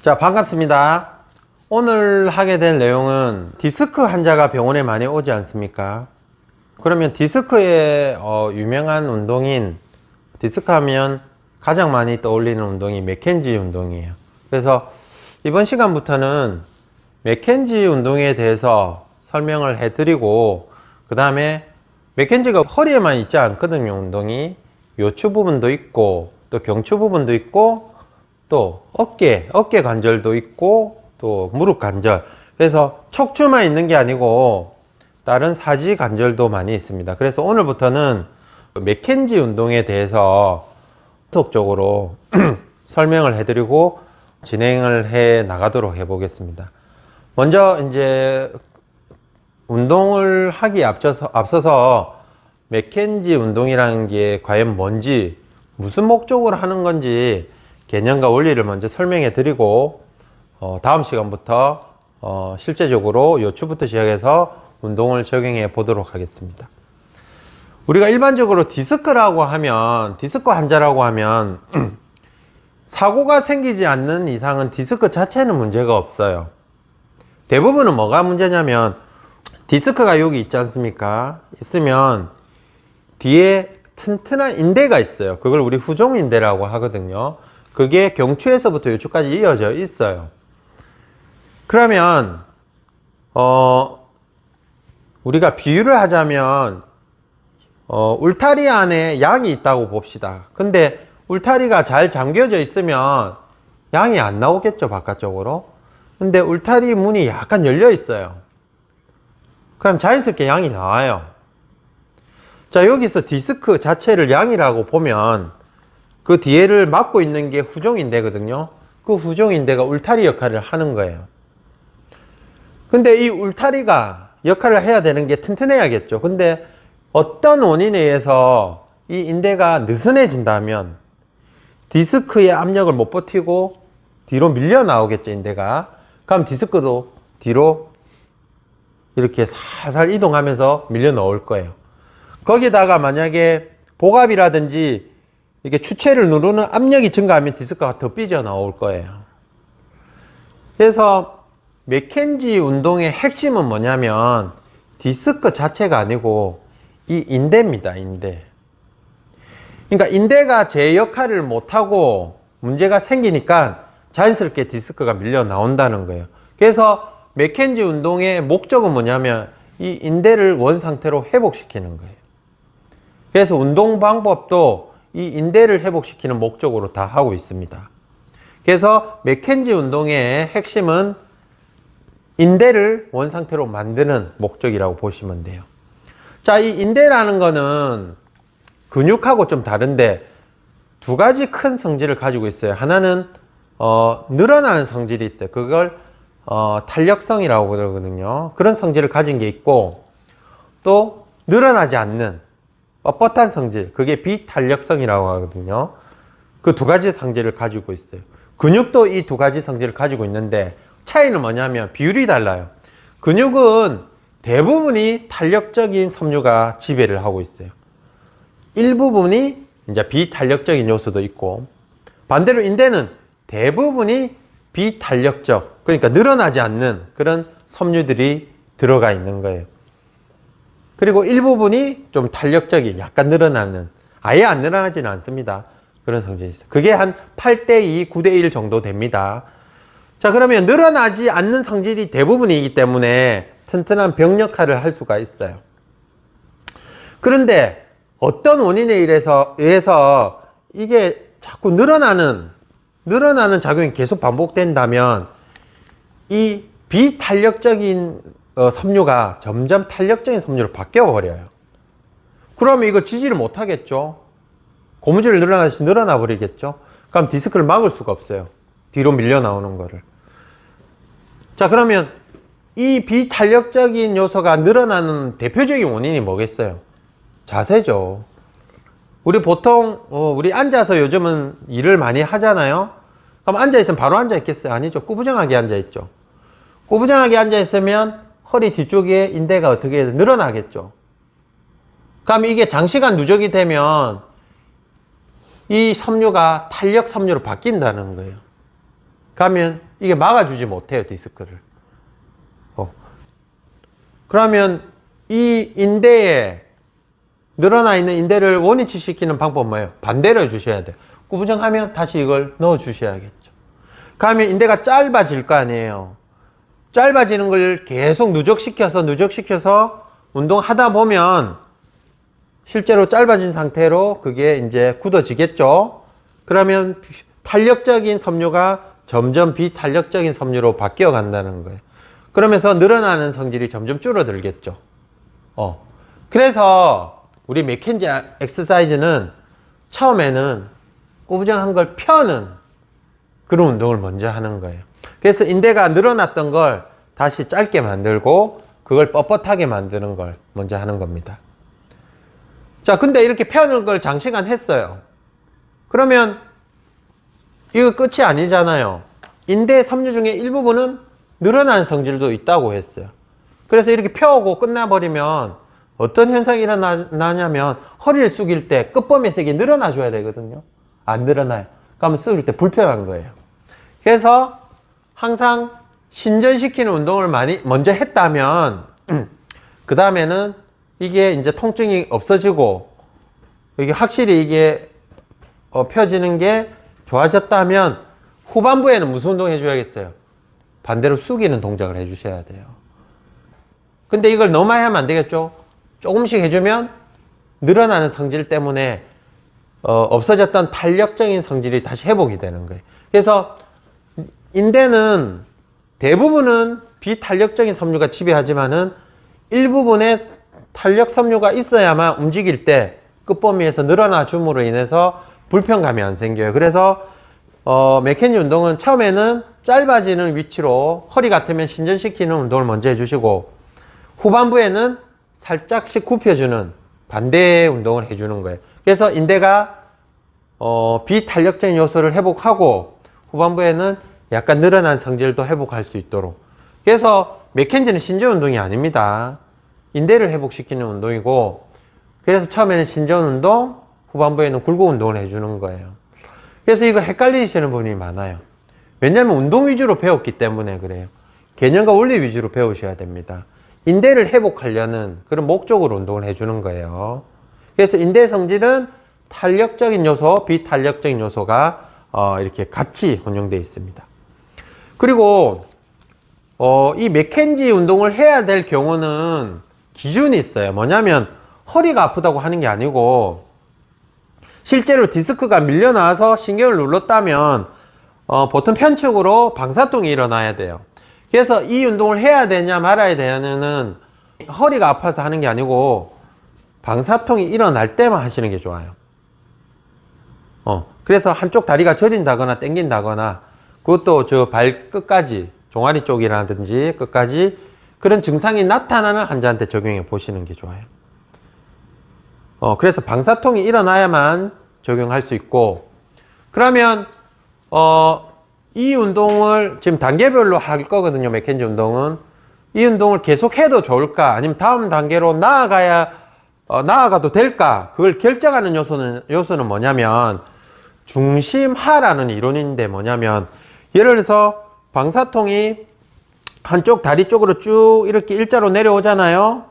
자, 반갑습니다. 오늘 하게 될 내용은 디스크 환자가 병원에 많이 오지 않습니까? 그러면 디스크의 유명한 운동인, 디스크 하면 가장 많이 떠올리는 운동이 맥켄지 운동이에요. 그래서 이번 시간부터는 맥켄지 운동에 대해서 설명을 해드리고, 그 다음에 맥켄지가 허리에만 있지 않거든요. 운동이 요추 부분도 있고 또 경추 부분도 있고 또 어깨 관절도 있고 또 무릎 관절, 그래서 척추만 있는 게 아니고 다른 사지 관절도 많이 있습니다. 그래서 오늘부터는 맥켄지 운동에 대해서 계속적으로 설명을 해드리고 진행을 해 나가도록 해 보겠습니다. 먼저 이제 운동을 하기 앞서서 맥켄지 운동이라는 게 과연 뭔지, 무슨 목적으로 하는 건지 개념과 원리를 먼저 설명해 드리고, 다음 시간부터 실제적으로 요추부터 시작해서 운동을 적용해 보도록 하겠습니다. 우리가 일반적으로 디스크 환자라고 하면 사고가 생기지 않는 이상은 디스크 자체는 문제가 없어요. 대부분은 뭐가 문제냐면, 디스크가 여기 있지 않습니까? 있으면 뒤에 튼튼한 인대가 있어요. 그걸 우리 후종인대라고 하거든요. 그게 경추에서부터 요추까지 이어져 있어요. 그러면 우리가 비유를 하자면 울타리 안에 양이 있다고 봅시다. 근데 울타리가 잘 잠겨져 있으면 양이 안 나오겠죠, 바깥쪽으로. 근데 울타리 문이 약간 열려 있어요. 그럼 자연스럽게 양이 나와요. 자, 여기서 디스크 자체를 양이라고 보면 그 뒤에를 막고 있는 게 후종인대거든요. 그 후종인대가 울타리 역할을 하는 거예요. 근데 이 울타리가 역할을 해야 되는 게 튼튼해야겠죠. 근데 어떤 원인에 의해서 이 인대가 느슨해진다면 디스크의 압력을 못 버티고 뒤로 밀려 나오겠죠, 인대가. 그럼 디스크도 뒤로 이렇게 살살 이동하면서 밀려 나올 거예요. 거기다가 만약에 복압이라든지 이게 추체를 누르는 압력이 증가하면 디스크가 더 삐져나올 거예요. 그래서 맥켄지 운동의 핵심은 뭐냐면 디스크 자체가 아니고 이 인대입니다, 인대. 그러니까 인대가 제 역할을 못하고 문제가 생기니까 자연스럽게 디스크가 밀려 나온다는 거예요. 그래서 맥켄지 운동의 목적은 뭐냐면 이 인대를 원상태로 회복시키는 거예요. 그래서 운동 방법도 이 인대를 회복시키는 목적으로 다 하고 있습니다. 그래서 맥켄지 운동의 핵심은 인대를 원상태로 만드는 목적이라고 보시면 돼요. 자, 이 인대라는 거는 근육하고 좀 다른데 두 가지 큰 성질을 가지고 있어요. 하나는 늘어나는 성질이 있어요. 그걸 탄력성이라고 그러거든요. 그런 성질을 가진 게 있고, 또 늘어나지 않는 뻣뻣한 성질, 그게 비탄력성이라고 하거든요. 그 두 가지 성질을 가지고 있어요. 근육도 이 두 가지 성질을 가지고 있는데 차이는 뭐냐면 비율이 달라요. 근육은 대부분이 탄력적인 섬유가 지배를 하고 있어요. 일부분이 이제 비탄력적인 요소도 있고, 반대로 인대는 대부분이 비탄력적, 그러니까 늘어나지 않는 그런 섬유들이 들어가 있는 거예요. 그리고 일부분이 좀 탄력적인, 약간 늘어나는, 아예 안 늘어나지는 않습니다. 그런 성질이 있어요. 그게 한 8대2, 9대1 정도 됩니다. 자, 그러면 늘어나지 않는 성질이 대부분이기 때문에 튼튼한 병 역할을 할 수가 있어요. 그런데 어떤 원인에 의해서 이게 자꾸 늘어나는 작용이 계속 반복된다면 이 비탄력적인 섬유가 점점 탄력적인 섬유로 바뀌어 버려요. 그러면 이거 지지를 못 하겠죠. 고무줄을 늘어나 버리겠죠. 그럼 디스크를 막을 수가 없어요. 뒤로 밀려 나오는 거를. 자, 그러면 이 비탄력적인 요소가 늘어나는 대표적인 원인이 뭐겠어요? 자세죠. 우리 보통 우리 앉아서 요즘은 일을 많이 하잖아요. 그럼 앉아 있으면 바로 앉아 있겠어요? 아니죠. 꾸부정하게 앉아 있죠. 꾸부정하게 앉아 있으면 허리 뒤쪽에 인대가 어떻게 늘어나겠죠. 그럼 이게 장시간 누적이 되면 이 섬유가 탄력 섬유로 바뀐다는 거예요. 그러면 이게 막아주지 못해요, 디스크를. 그러면 이 인대에 늘어나 있는 인대를 원위치 시키는 방법은 뭐예요? 반대로 해주셔야 돼요. 구부정하면 다시 이걸 넣어 주셔야겠죠. 그러면 인대가 짧아질 거 아니에요. 짧아지는 걸 계속 누적시켜서 운동하다 보면 실제로 짧아진 상태로 그게 이제 굳어지겠죠. 그러면 탄력적인 섬유가 점점 비탄력적인 섬유로 바뀌어 간다는 거예요. 그러면서 늘어나는 성질이 점점 줄어들겠죠. 그래서 우리 맥켄지 엑서사이즈는 처음에는 구부정한 걸 펴는 그런 운동을 먼저 하는 거예요. 그래서 인대가 늘어났던 걸 다시 짧게 만들고 그걸 뻣뻣하게 만드는 걸 먼저 하는 겁니다. 자, 근데 이렇게 펴는 걸 장시간 했어요. 그러면 이거 끝이 아니잖아요. 인대 섬유 중에 일부분은 늘어나는 성질도 있다고 했어요. 그래서 이렇게 펴고 끝나버리면 어떤 현상이 일어나냐면 허리를 숙일 때 끝범위에서 이게 늘어나 줘야 되거든요. 안 늘어나요. 그러면 숙일 때 불편한 거예요. 그래서 항상 신전시키는 운동을 먼저 했다면 그 다음에는 이게 이제 통증이 없어지고 이게 확실히 이게 펴지는 게 좋아졌다면 후반부에는 무슨 운동 해줘야겠어요? 반대로 숙이는 동작을 해주셔야 돼요. 근데 이걸 너무 많이 하면 안 되겠죠? 조금씩 해주면 늘어나는 성질 때문에 없어졌던 탄력적인 성질이 다시 회복이 되는 거예요. 그래서 인대는 대부분은 비탄력적인 섬유가 지배하지만은 일부분의 탄력 섬유가 있어야만 움직일 때 끝범위에서 늘어나 줌으로 인해서 불편감이 안 생겨요. 그래서 맥켄지 운동은 처음에는 짧아지는 위치로 허리 같으면 신전시키는 운동을 먼저 해주시고 후반부에는 살짝씩 굽혀주는 반대의 운동을 해주는 거예요. 그래서 인대가 비탄력적인 요소를 회복하고 후반부에는 약간 늘어난 성질도 회복할 수 있도록. 그래서 맥켄지는 신전 운동이 아닙니다. 인대를 회복시키는 운동이고, 그래서 처음에는 신전 운동, 후반부에는 굴곡 운동을 해주는 거예요. 그래서 이거 헷갈리시는 분이 많아요. 왜냐하면 운동 위주로 배웠기 때문에 그래요. 개념과 원리 위주로 배우셔야 됩니다. 인대를 회복하려는 그런 목적으로 운동을 해주는 거예요. 그래서 인대 성질은 탄력적인 요소, 비탄력적인 요소가 이렇게 같이 혼용되어 있습니다. 그리고 이 맥켄지 운동을 해야 될 경우는 기준이 있어요. 뭐냐면 허리가 아프다고 하는 게 아니고 실제로 디스크가 밀려나와서 신경을 눌렀다면 보통 편측으로 방사통이 일어나야 돼요. 그래서 이 운동을 해야 되냐 말아야 되냐는 허리가 아파서 하는 게 아니고 방사통이 일어날 때만 하시는 게 좋아요. 그래서 한쪽 다리가 저린다거나 당긴다거나 그것도 저 발끝까지 종아리 쪽이라든지 끝까지 그런 증상이 나타나는 환자한테 적용해 보시는 게 좋아요. 그래서 방사통이 일어나야만 적용할 수 있고, 그러면 이 운동을 지금 단계별로 할 거거든요. 맥켄지 운동은 이 운동을 계속 해도 좋을까 아니면 다음 단계로 나아가도 될까, 그걸 결정하는 요소는 뭐냐면 중심하라는 이론인데, 뭐냐면 예를 들어서 방사통이 한쪽 다리 쪽으로 쭉 이렇게 일자로 내려오잖아요.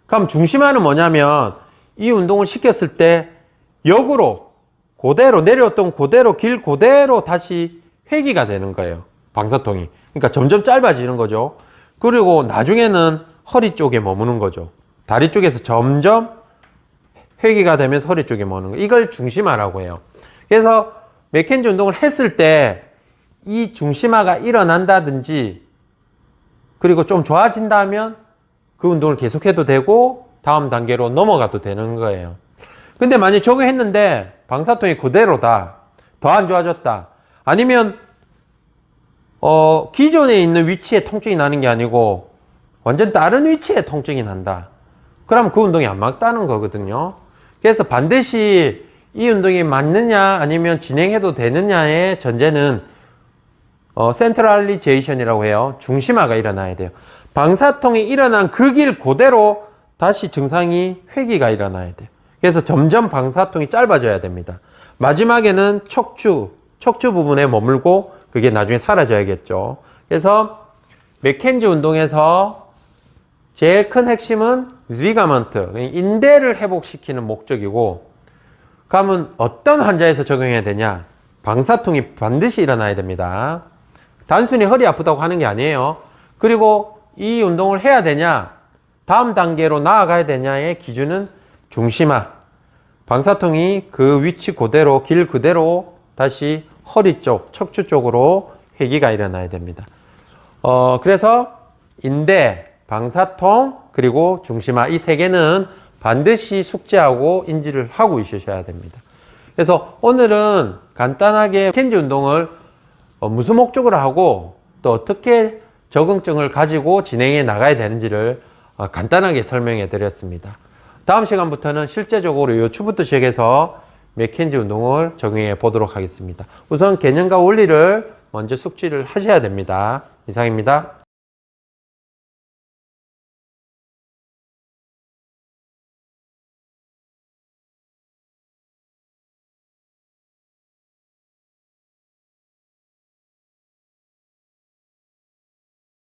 그럼 중심하는 뭐냐면 이 운동을 시켰을 때 역으로 그대로 내려왔던 그대로 길 그대로 다시 회귀가 되는 거예요. 방사통이. 그러니까 점점 짧아지는 거죠. 그리고 나중에는 허리 쪽에 머무는 거죠. 다리 쪽에서 점점 회귀가 되면서 허리 쪽에 머무는 거예요. 이걸 중심화라고 해요. 그래서 맥켄지 운동을 했을 때 이 중심화가 일어난다든지 그리고 좀 좋아진다면 그 운동을 계속해도 되고 다음 단계로 넘어가도 되는 거예요. 근데 만약 저거 했는데 방사통이 그대로다, 더 안 좋아졌다, 아니면 기존에 있는 위치에 통증이 나는 게 아니고 완전 다른 위치에 통증이 난다, 그러면 그 운동이 안 맞다는 거거든요. 그래서 반드시 이 운동이 맞느냐 아니면 진행해도 되느냐의 전제는 센트럴리제이션이라고 해요. 중심화가 일어나야 돼요. 방사통이 일어난 그 길 그대로 다시 증상이 회귀가 일어나야 돼요. 그래서 점점 방사통이 짧아져야 됩니다. 마지막에는 척추 부분에 머물고 그게 나중에 사라져야겠죠. 그래서 맥켄지 운동에서 제일 큰 핵심은 리가먼트, 인대를 회복시키는 목적이고, 그러면 어떤 환자에서 적용해야 되냐? 방사통이 반드시 일어나야 됩니다. 단순히 허리 아프다고 하는 게 아니에요. 그리고 이 운동을 해야 되냐? 다음 단계로 나아가야 되냐의 기준은 중심화. 방사통이 그 위치 그대로, 길 그대로 다시 허리 쪽, 척추 쪽으로 회귀가 일어나야 됩니다. 그래서 인대, 방사통, 그리고 중심화 이 세 개는 반드시 숙지하고 인지를 하고 있으셔야 됩니다. 그래서 오늘은 간단하게 맥켄지 운동을 무슨 목적으로 하고 또 어떻게 적응증을 가지고 진행해 나가야 되는지를 간단하게 설명해 드렸습니다. 다음 시간부터는 실제적으로 이 추부터 시작해서 맥켄지 운동을 적용해 보도록 하겠습니다. 우선 개념과 원리를 먼저 숙지를 하셔야 됩니다. 이상입니다.